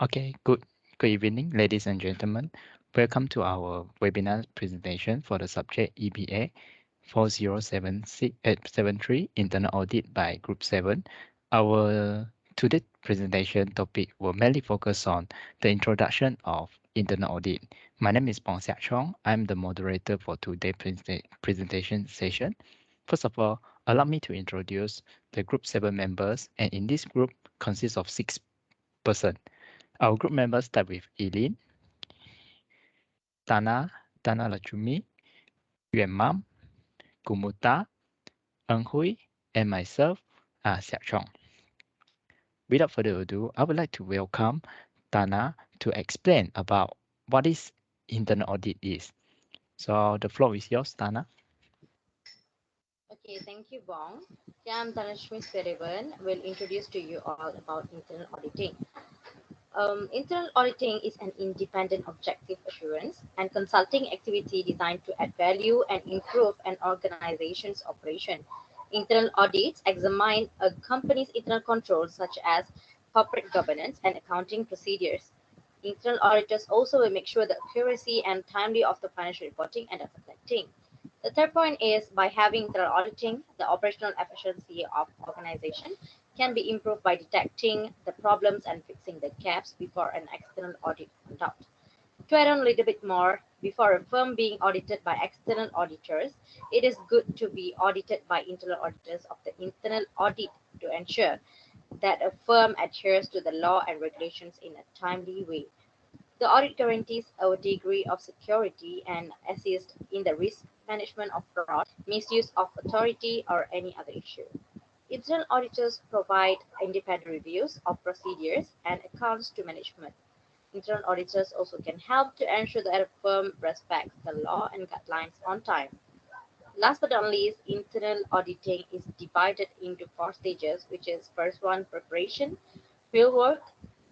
Okay, good evening, ladies and gentlemen. Welcome to our webinar presentation for the subject EBA 407673 Internal Audit by Group 7. Our today's presentation topic will mainly focus on the introduction of internal audit. My name is Bong Siak Chong. I'm the moderator for today's presentation session. First of all, allow me to introduce the Group 7 members, and in this group consists of 6 persons. Our group members start with Ee Lyn, Thanalatchumi, Yue Mum, Kumuthavally Ern Huei, and myself, Siak Chong. Without further ado, I would like to welcome Thana to explain about what is internal audit is. So the floor is yours, Thana. Okay, thank you, Bong. I'm Thanalatchumi Devan will introduce to you all about internal auditing. Internal auditing is an independent objective assurance and consulting activity designed to add value and improve an organization's operation. Internal audits examine a company's internal controls such as corporate governance and accounting procedures. Internal auditors also will make sure the accuracy and timely of the financial reporting and data collecting. The third point is by having internal auditing, the operational efficiency of organization can be improved by detecting the problems and fixing the gaps before an external audit conduct. To add on a little bit more, before a firm being audited by external auditors, it is good to be audited by internal auditors of the internal audit to ensure that a firm adheres to the law and regulations in a timely way. The audit guarantees a degree of security and assists in the risk management of fraud, misuse of authority, or any other issue. Internal auditors provide independent reviews of procedures and accounts to management. Internal auditors also can help to ensure that a firm respects the law and guidelines on time. Last but not least, internal auditing is divided into 4 stages, which is first one, preparation, fieldwork,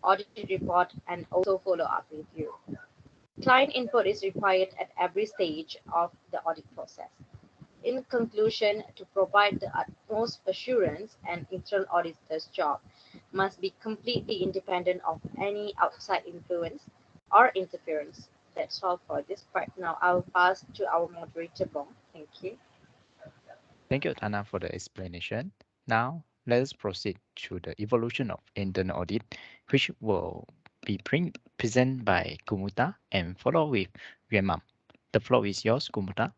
audit report, and also follow-up review. Client input is required at every stage of the audit process. In conclusion, to provide the utmost assurance, an internal auditor's job must be completely independent of any outside influence or interference. That's all for this part. Now I'll pass to our moderator, Bong. Thank you. Thank you, Thana, for the explanation. Now, let us proceed to the evolution of internal audit, which will be presented by Kumuta and follow with Yue Mum. The floor is yours, Kumuta.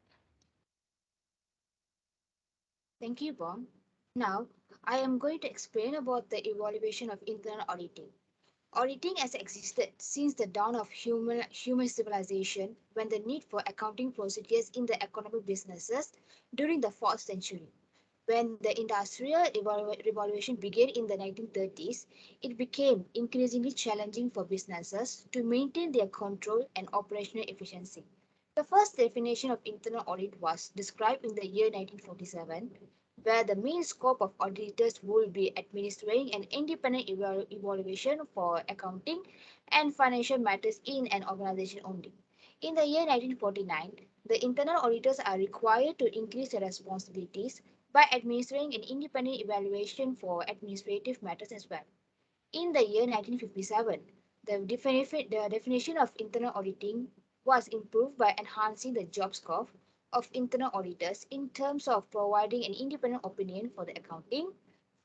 Thank you, Bong. Now, I am going to explain about the evaluation of internal auditing. Auditing has existed since the dawn of human civilization when the need for accounting procedures in the economic businesses during the 4th century. When the industrial revolution began in the 1930s, it became increasingly challenging for businesses to maintain their control and operational efficiency. The first definition of internal audit was described in the year 1947, where the main scope of auditors will be administering an independent evaluation for accounting and financial matters in an organization only. In the year 1949, the internal auditors are required to increase their responsibilities by administering an independent evaluation for administrative matters as well. In the year 1957, the definition of internal auditing was improved by enhancing the job scope of internal auditors in terms of providing an independent opinion for the accounting,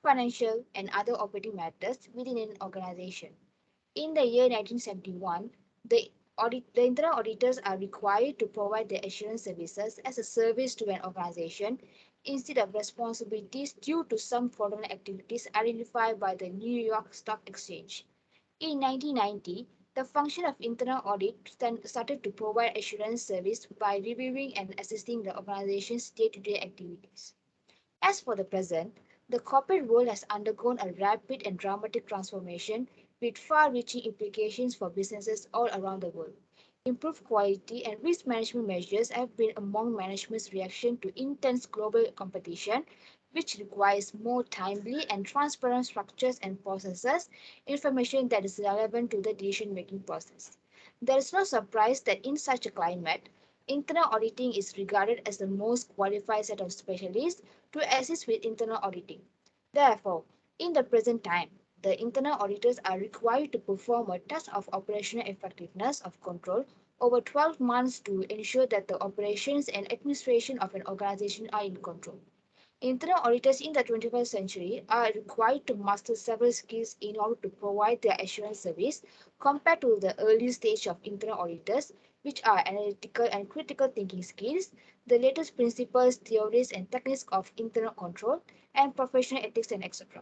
financial, and other operating matters within an organization. In the year 1971, the internal auditors are required to provide their assurance services as a service to an organization instead of responsibilities due to some fraudulent activities identified by the New York Stock Exchange. In 1990, the function of internal audit started to provide assurance service by reviewing and assisting the organization's day-to-day activities. As for the present, the corporate world has undergone a rapid and dramatic transformation with far-reaching implications for businesses all around the world. Improved quality and risk management measures have been among management's reaction to intense global competition, which requires more timely and transparent structures and processes, information that is relevant to the decision-making process. There is no surprise that in such a climate, internal auditing is regarded as the most qualified set of specialists to assist with internal auditing. Therefore, in the present time, the internal auditors are required to perform a test of operational effectiveness of control over 12 months to ensure that the operations and administration of an organization are in control. Internal auditors in the 21st century are required to master several skills in order to provide their assurance service compared to the early stage of internal auditors, which are analytical and critical thinking skills, the latest principles, theories, and techniques of internal control, and professional ethics, and etc.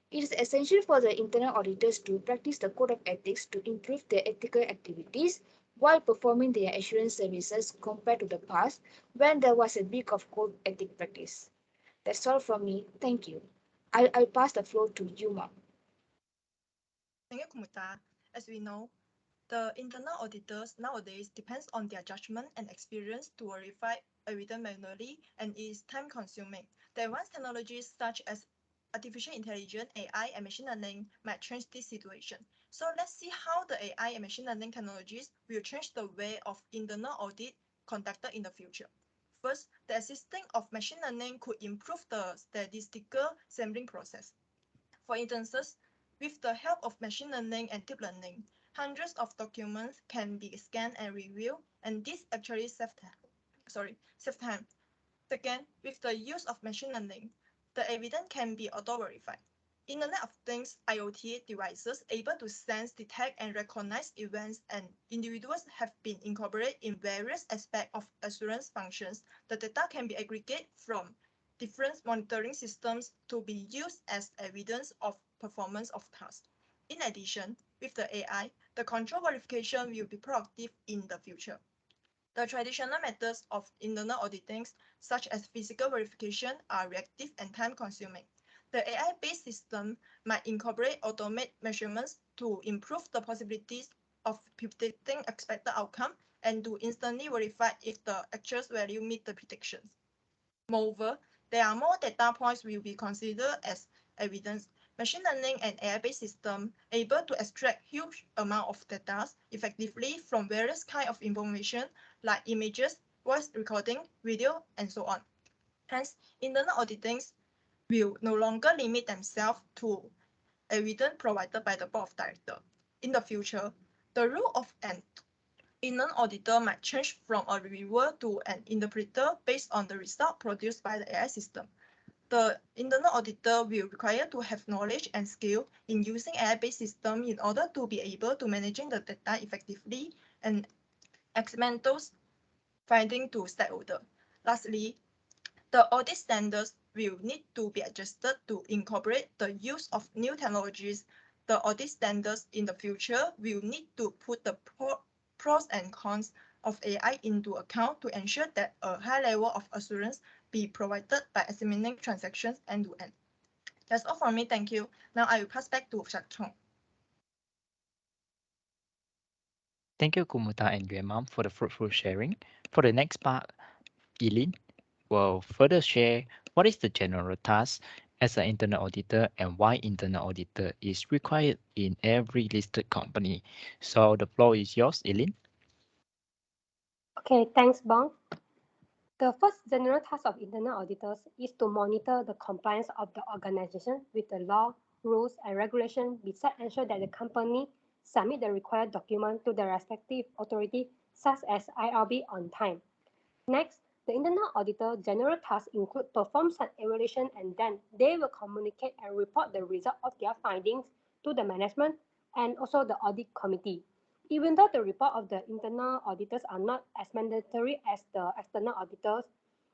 It is essential for the internal auditors to practice the code of ethics to improve their ethical activities while performing their assurance services compared to the past when there was a week of code ethic practice. That's all from me. Thank you. I'll pass the floor to you, Mom. Thank you, Kumutha. As we know, the internal auditors nowadays depends on their judgment and experience to verify evidence manually and is time consuming. The advanced technologies such as artificial intelligence, AI, and machine learning might change this situation. So let's see how the AI and machine learning technologies will change the way of internal audit conducted in the future. First, the existing of machine learning could improve the statistical sampling process. For instance, with the help of machine learning and deep learning, hundreds of documents can be scanned and reviewed, and this actually saves time. Second, with the use of machine learning, the evidence can be auto-verified. Internet of Things IoT devices able to sense, detect, and recognize events and individuals have been incorporated in various aspects of assurance functions. The data can be aggregated from different monitoring systems to be used as evidence of performance of tasks. In addition, with the AI, the control verification will be proactive in the future. The traditional methods of internal auditing, such as physical verification, are reactive and time-consuming. The AI-based system might incorporate automated measurements to improve the possibilities of predicting expected outcome and to instantly verify if the actual value meet the predictions. Moreover, there are more data points will be considered as evidence. Machine learning and AI-based system able to extract huge amount of data effectively from various kind of information like images, voice recording, video, and so on. Hence, internal auditing will no longer limit themselves to evidence provided by the board of directors. In the future, the role of an internal auditor might change from a reviewer to an interpreter based on the result produced by the AI system. The internal auditor will require to have knowledge and skill in using AI-based system in order to be able to managing the data effectively and examine those findings to stakeholder. Lastly, the audit standards will need to be adjusted to incorporate the use of new technologies. The audit standards in the future will need to put the pros and cons of AI into account to ensure that a high level of assurance be provided by examining transactions end to end. That's all from me. Thank you. Now I will pass back to Chong. Thank you, Kumutha and Yue Mum, for the fruitful sharing. For the next part, Ee Lyn will further share what is the general task as an internal auditor and why internal auditor is required in every listed company. So the floor is yours, Ee Lyn. Okay, thanks, Bong. The first general task of internal auditors is to monitor the compliance of the organization with the law, rules, and regulations, besides ensure that the company submit the required document to the respective authority, such as IRB, on time. Next, the internal auditor general tasks include perform some evaluation, and then they will communicate and report the result of their findings to the management and also the audit committee. Even though the report of the internal auditors are not as mandatory as the external auditors,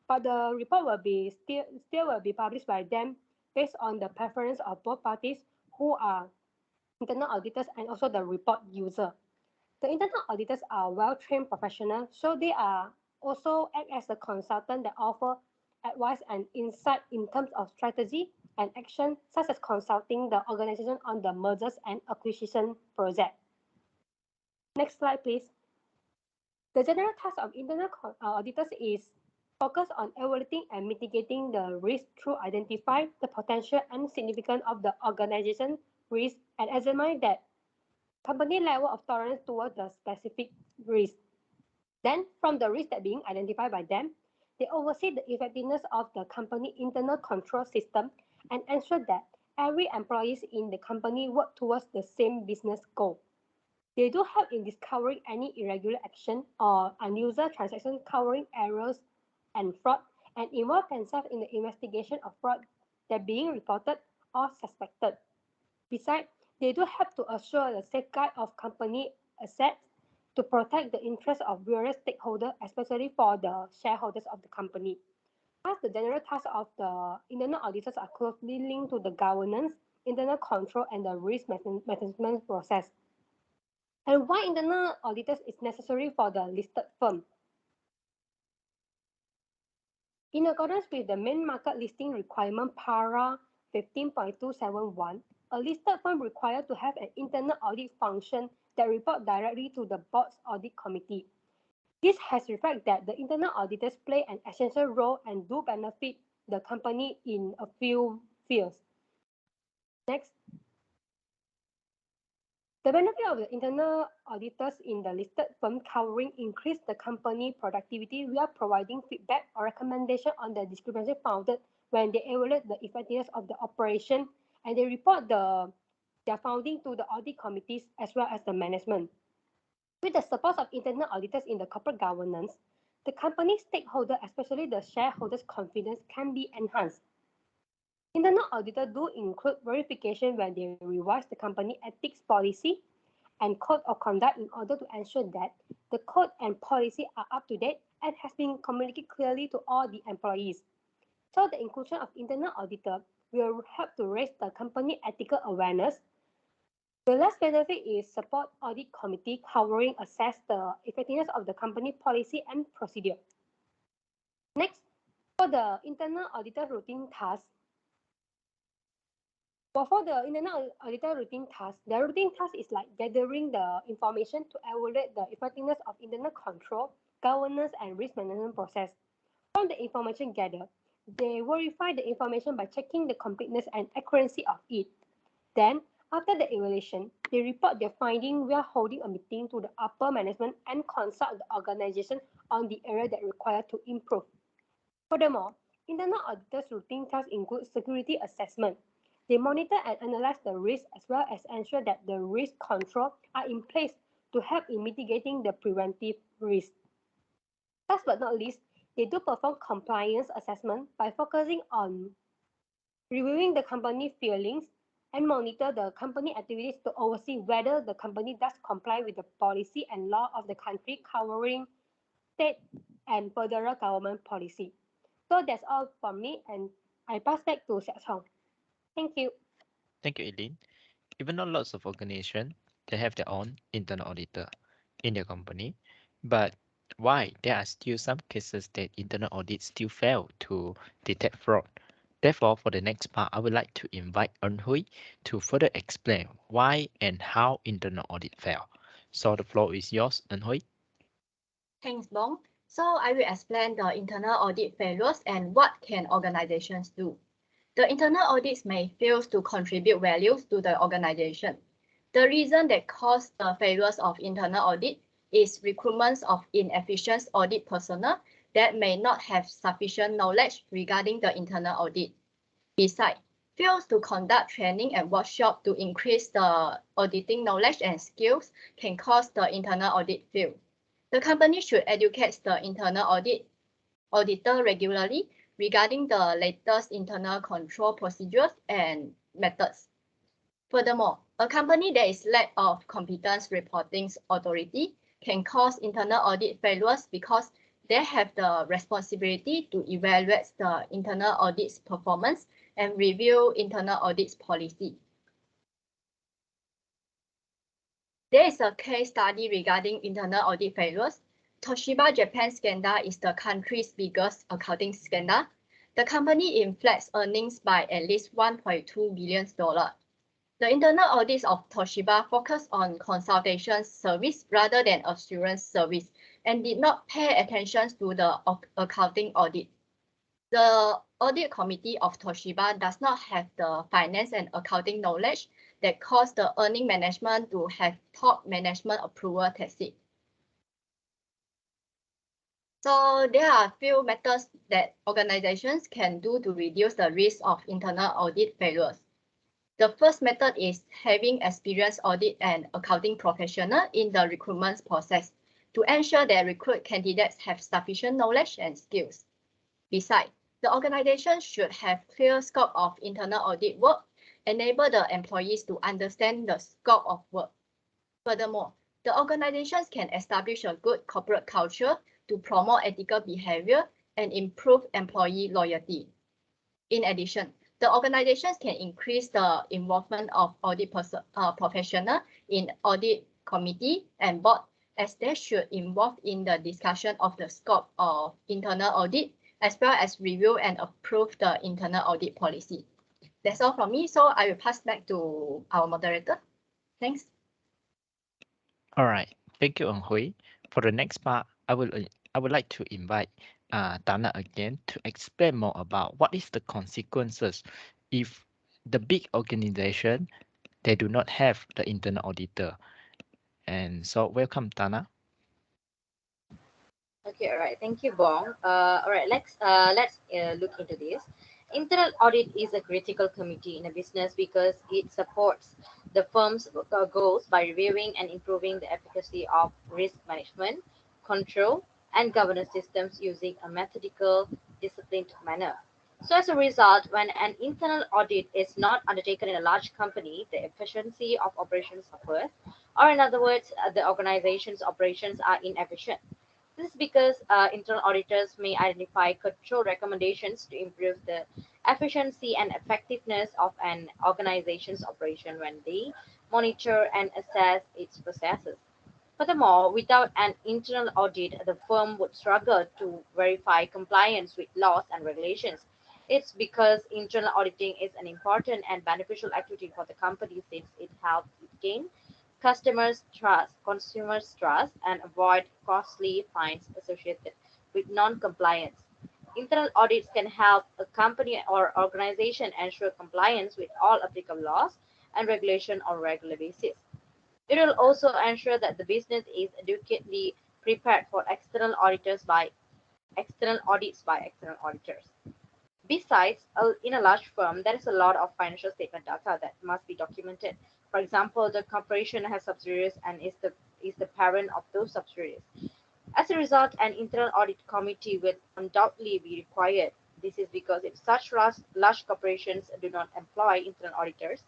but the report will be still will be published by them based on the preference of both parties who are internal auditors and also the report user. The internal auditors are well-trained professionals, so they are also act as a consultant that offer advice and insight in terms of strategy and action, such as consulting the organization on the mergers and acquisition project. Next slide, please. The general task of internal auditors is focus on evaluating and mitigating the risk through identify the potential and significance of the organization risk and examine that company level of tolerance towards the specific risk. Then, from the risk that being identified by them, they oversee the effectiveness of the company internal control system and ensure that every employee in the company work towards the same business goal. They do help in discovering any irregular action or unusual transaction, covering errors and fraud, and involve themselves in the investigation of fraud that being reported or suspected. Besides, they do help to assure the safeguard of company assets to protect the interests of various stakeholders, especially for the shareholders of the company. As the general tasks of the internal auditors are closely linked to the governance, internal control, and the risk management process. And why internal auditors is necessary for the listed firm? In accordance with the main market listing requirement para 15.271, a listed firm required to have an internal audit function that report directly to the board's audit committee. This has reflected that the internal auditors play an essential role and do benefit the company in a few fields. Next. The benefit of the internal auditors in the listed firm covering increase the company productivity via providing feedback or recommendation on the discrepancy found when they evaluate the effectiveness of the operation, and they report their finding to the audit committees as well as the management. With the support of internal auditors in the corporate governance, the company stakeholder, especially the shareholders' confidence, can be enhanced. Internal auditors do include verification when they revise the company ethics policy and code of conduct in order to ensure that the code and policy are up to date and has been communicated clearly to all the employees. So the inclusion of internal auditor will help to raise the company ethical awareness. The last benefit is support audit committee covering assess the effectiveness of the company policy and procedure. Next, for the internal auditor routine task. For the internal auditor routine task, the routine task is like gathering the information to evaluate the effectiveness of internal control, governance, and risk management process. From the information gathered, they verify the information by checking the completeness and accuracy of it. Then, after the evaluation, they report their findings via holding a meeting to the upper management and consult the organization on the area that require to improve. Furthermore, internal auditors' routine tasks include security assessment. They monitor and analyze the risk as well as ensure that the risk control are in place to help in mitigating the preventive risk. Last but not least, they do perform compliance assessment by focusing on reviewing the company filings and monitor the company activities to oversee whether the company does comply with the policy and law of the country covering state and federal government policy. So that's all from me, and I pass back to Siak Chong. Thank you. Thank you, Eileen. Even though lots of organizations, they have their own internal auditor in their company, but why there are still some cases that internal audits still fail to detect fraud. Therefore, for the next part, I would like to invite Ern Huei to further explain why and how internal audit fail. So the floor is yours, Ern Huei. Thanks, Bong. So I will explain the internal audit failures and what can organizations do. The internal audits may fail to contribute values to the organization. The reason that caused the failures of internal audit is recruitment of inefficient audit personnel that may not have sufficient knowledge regarding the internal audit. Besides, fails to conduct training and workshop to increase the auditing knowledge and skills can cause the internal audit fail. The company should educate the internal auditor regularly regarding the latest internal control procedures and methods. Furthermore, a company that is lack of competence reporting authority can cause internal audit failures because they have the responsibility to evaluate the internal audit's performance and review internal audit's policy. There is a case study regarding internal audit failures. Toshiba Japan scandal is the country's biggest accounting scandal. The company inflates earnings by at least $1.2 billion. The internal audits of Toshiba focused on consultation service rather than assurance service and did not pay attention to the accounting audit. The audit committee of Toshiba does not have the finance and accounting knowledge that caused the earning management to have top management approval tacit. So there are a few methods that organizations can do to reduce the risk of internal audit failures. The first method is having experienced audit and accounting professional in the recruitment process to ensure that recruit candidates have sufficient knowledge and skills. Besides, the organization should have clear scope of internal audit work, enable the employees to understand the scope of work. Furthermore, the organizations can establish a good corporate culture to promote ethical behavior and improve employee loyalty. In addition, the organizations can increase the involvement of audit professionals in audit committee and board, as they should involve in the discussion of the scope of internal audit, as well as review and approve the internal audit policy. That's all from me, so I will pass back to our moderator. Thanks. All right, thank you, Ern Huei. For the next part, I would like to invite Tana again to explain more about what is the consequences if the big organization they do not have the internal auditor. And so, welcome, Tana. Okay, all right. Thank you, Bong. All right, let's look into this. Internal audit is a critical committee in a business because it supports the firm's goals by reviewing and improving the efficacy of risk management, control, and governance systems using a methodical, disciplined manner. So, as a result, when an internal audit is not undertaken in a large company, the efficiency of operations suffers, or in other words, the organization's operations are inefficient. This is because internal auditors may identify control recommendations to improve the efficiency and effectiveness of an organization's operation when they monitor and assess its processes. Furthermore, without an internal audit, the firm would struggle to verify compliance with laws and regulations. It's because internal auditing is an important and beneficial activity for the company since it helps it gain customers' trust, consumers' trust, and avoid costly fines associated with non-compliance. Internal audits can help a company or organization ensure compliance with all applicable laws and regulation on a regular basis. It will also ensure that the business is adequately prepared for external audits by external auditors. Besides, in a large firm, there is a lot of financial statement data that must be documented. For example, the corporation has subsidiaries and is the parent of those subsidiaries. As a result, an internal audit committee will undoubtedly be required. This is because if such large corporations do not employ internal auditors,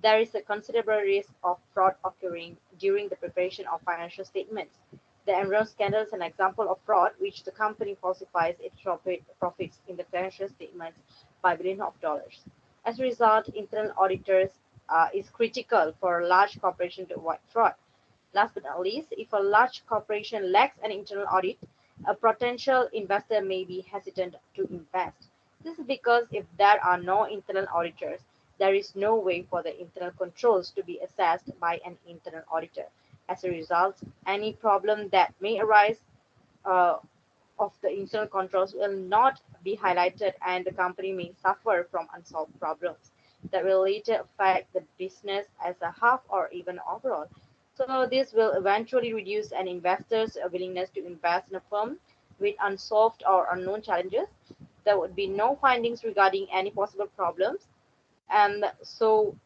there is a considerable risk of fraud occurring during the preparation of financial statements. The Enron scandal is an example of fraud, which the company falsifies its profits in the financial statements by billions of dollars. As a result, internal auditors is critical for a large corporation to avoid fraud. Last but not least, if a large corporation lacks an internal audit, a potential investor may be hesitant to invest. This is because if there are no internal auditors, there is no way for the internal controls to be assessed by an internal auditor. As a result, any problem that may arise uh, of the internal controls will not be highlighted and the company may suffer from unsolved problems that will later affect the business as a half or even overall. So this will eventually reduce an investor's willingness to invest in a firm with unsolved or unknown challenges. There would be no findings regarding any possible problems. And so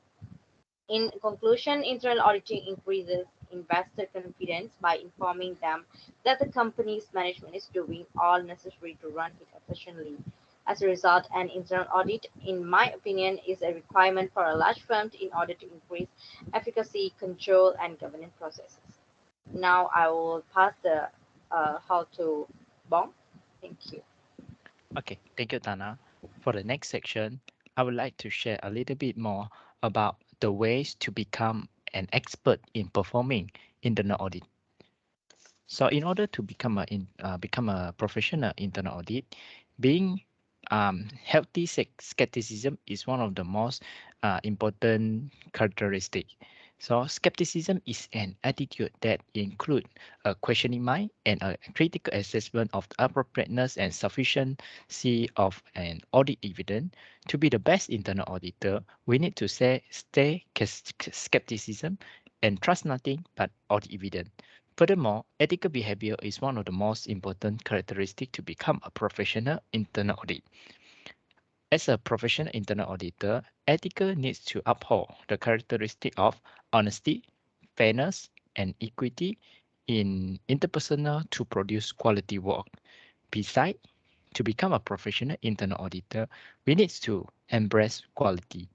in conclusion, internal auditing increases investor confidence by informing them that the company's management is doing all necessary to run it efficiently. As a result, an internal audit, in my opinion, is a requirement for a large firm in order to increase efficacy, control, and governance processes. Now I will pass the how to Bong. Thank you. Okay, thank you, Tana. For the next section, I would like to share a little bit more about the ways to become an expert in performing internal audit. So in order to become a professional internal audit, being healthy skepticism is one of the most important characteristic. So skepticism is an attitude that includes a questioning mind and a critical assessment of the appropriateness and sufficiency of an audit evidence. To be the best internal auditor, we need to stay skepticism and trust nothing but audit evidence. Furthermore, ethical behavior is one of the most important characteristics to become a professional internal audit. As a professional internal auditor, ethical needs to uphold the characteristic of honesty, fairness, and equity in interpersonal to produce quality work. Besides, to become a professional internal auditor, we need to embrace quality.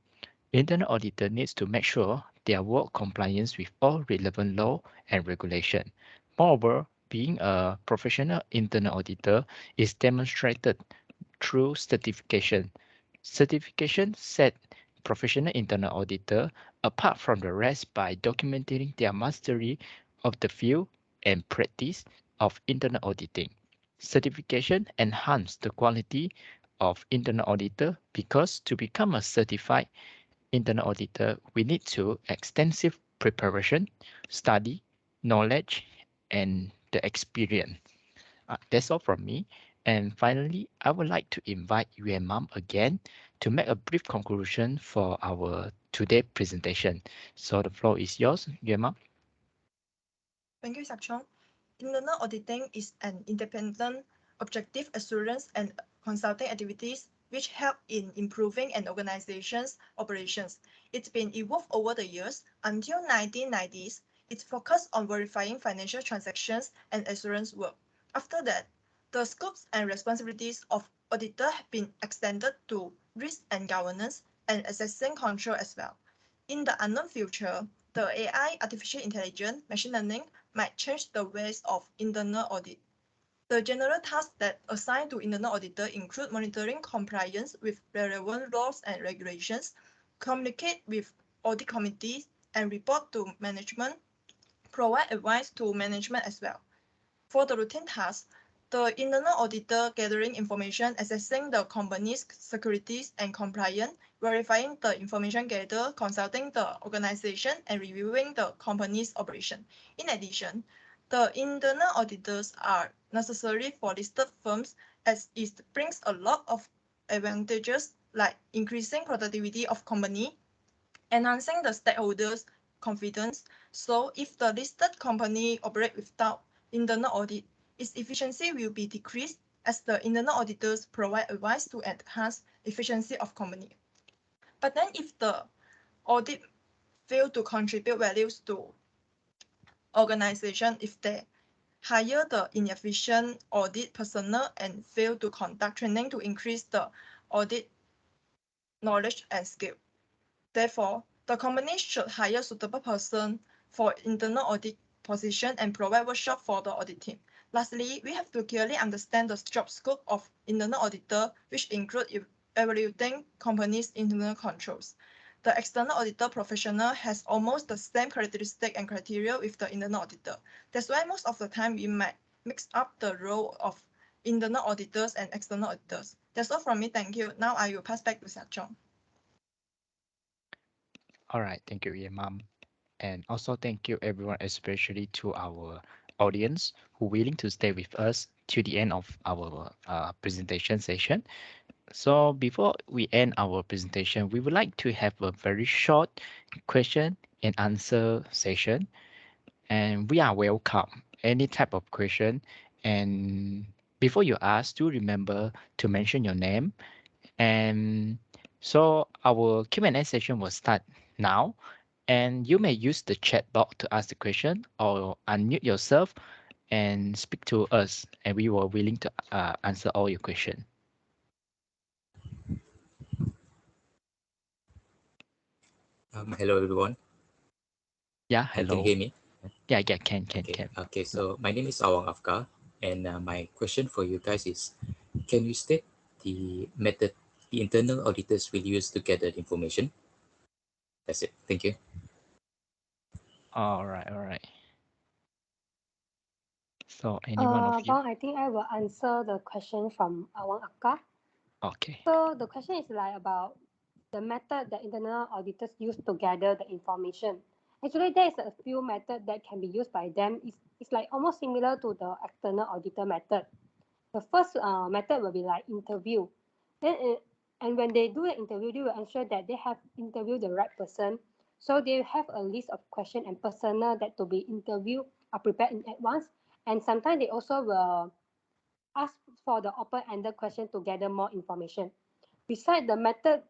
Internal auditor needs to make sure their work compliance with all relevant law and regulation. Moreover, being a professional internal auditor is demonstrated through certification. Certification set professional internal auditor apart from the rest by documenting their mastery of the field and practice of internal auditing. Certification enhance the quality of internal auditor because to become a certified internal auditor, we need to extensive preparation, study, knowledge, and the experience. That's all from me. And finally, I would like to invite Yue Mum again to make a brief conclusion for our today presentation. So the floor is yours, Yue Mum. Thank you, Chong. Internal auditing is an independent, objective assurance and consulting activities which help in improving an organization's operations. It's been evolved over the years. Until 1990s, it focused on verifying financial transactions and assurance work. After that, the scopes and responsibilities of auditor have been extended to risk and governance and assessing control as well. In the unknown future, the AI, artificial intelligence, machine learning might change the ways of internal audit. The general tasks that assigned to internal auditor include monitoring compliance with relevant laws and regulations, communicate with audit committees, and report to management, provide advice to management as well. For the routine tasks, the internal auditor gathering information, assessing the company's securities and compliance, verifying the information gathered, consulting the organization, and reviewing the company's operation. In addition, the internal auditors are necessary for listed firms as it brings a lot of advantages like increasing productivity of company, enhancing the stakeholders' confidence. So if the listed company operate without internal audit, its efficiency will be decreased as the internal auditors provide advice to enhance efficiency of company. But then if the audit fail to contribute values to organization, if they hire the inefficient audit personnel and fail to conduct training to increase the audit knowledge and skill. Therefore, the company should hire suitable person for internal audit position and provide workshop for the audit team. Lastly, we have to clearly understand the job scope of internal auditor, which include evaluating company's internal controls. The external auditor professional has almost the same characteristic and criteria with the internal auditor. That's why most of the time we might mix up the role of internal auditors and external auditors. That's all from me. Thank you. Now I will pass back to Siak Chong. All right, thank you, Yue Mum. And also thank you everyone, especially to our audience who willing to stay with us to the end of our presentation session. So before we end our presentation, we would like to have a very short question and answer session. And we are welcome any type of question. And before you ask, do remember to mention your name. And so our Q&A session will start now. And you may use the chat box to ask the question or unmute yourself and speak to us. And we were willing to answer all your questions. Hello everyone. Yeah, Can you hello. hear me? Yeah, can. Okay. So my name is Awang Afka, and my question for you guys is, can you state the method the internal auditors will use to gather the information? That's it. Thank you. All right. So anyone of you? Bong, I think I will answer the question from Awang Akka. Okay. So the question is like about the method that internal auditors use to gather the information. Actually, there is a few methods that can be used by them. It's like almost similar to the external auditor method. The first method will be like interview. Then, and when they do the interview, they will ensure that they have interviewed the right person. So they have a list of questions and personnel that to be interviewed are prepared in advance. And sometimes they also will ask for the open-ended question to gather more information. Besides, the method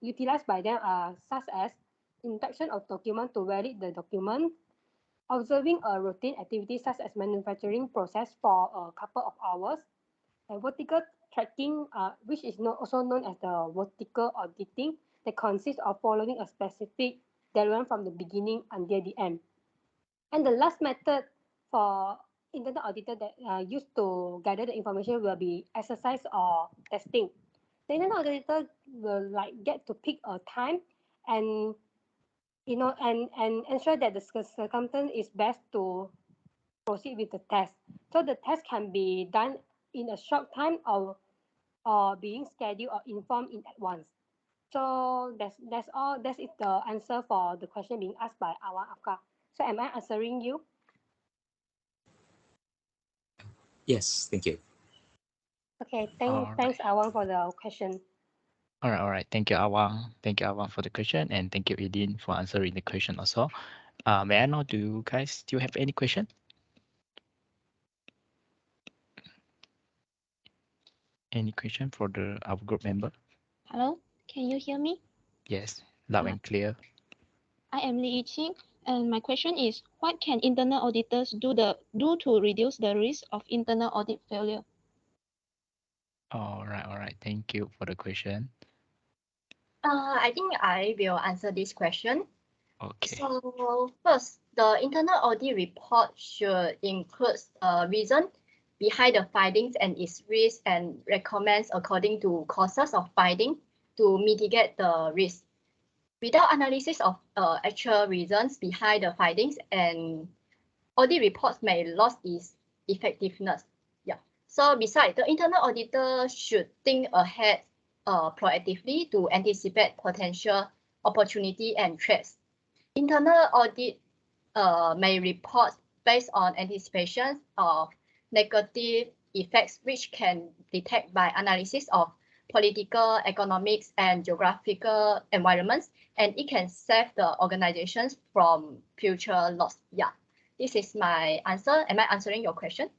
utilized by them are such as inspection of document to validate the document, observing a routine activity such as manufacturing process for a couple of hours, and vertical tracking, which is also known as the vertical auditing, that consists of following a specific diagram from the beginning until the end. And the last method for internal auditor that used to gather the information will be exercise or testing. The internal auditor will like get to pick a time and and ensure that the circumstance is best to proceed with the test. So the test can be done in a short time or being scheduled or informed in advance. So that's all. That is the answer for the question being asked by Awang Afka. So am I answering you? Yes, thank you. Okay, All thanks right. Awang for the question. All right. Thank you, Awang. Thank you, Awang, for the question, and thank you, Edin, for answering the question also. May I know, do you guys still have any question? Any question for our group member? Hello, can you hear me? Yes, loud Uh, and clear. I am Li Yiqing, and my question is, what can internal auditors do to reduce the risk of internal audit failure? All right. Thank you for the question. I think I will answer this question. Okay. So first, the internal audit report should include the reason behind the findings and its risk and recommends according to causes of finding to mitigate the risk. Without analysis of actual reasons behind the findings, and audit reports may lose its effectiveness. Yeah. So besides, the internal auditor should think ahead proactively to anticipate potential opportunity and threats. Internal audit may report based on anticipations of negative effects, which can detect by analysis of political, economics, and geographical environments, and it can save the organizations from future loss. Yeah, this is my answer. Am I answering your question?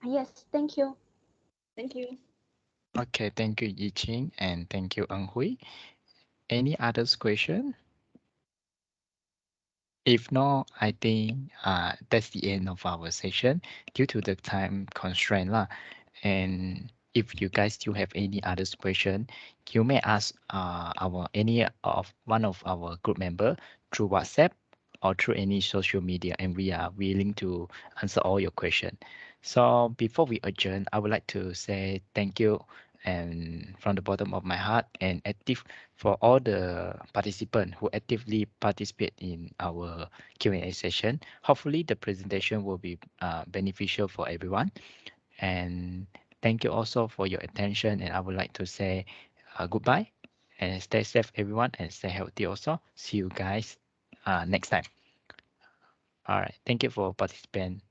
Yes, thank you. Thank you. Okay, thank you, Yiqing, and thank you, Ern Hui. Any others question? If not, I think that's the end of our session due to the time constraint lah. And if you guys still have any others question, you may ask any of one of our group member through WhatsApp or through any social media, and we are willing to answer all your question. So before we adjourn, I would like to say thank you and from the bottom of my heart and active for all the participants who actively participate in our Q&A session. Hopefully the presentation will be beneficial for everyone. And thank you also for your attention. And I would like to say goodbye and stay safe, everyone, and stay healthy also. See you guys next time. All right. Thank you for participating.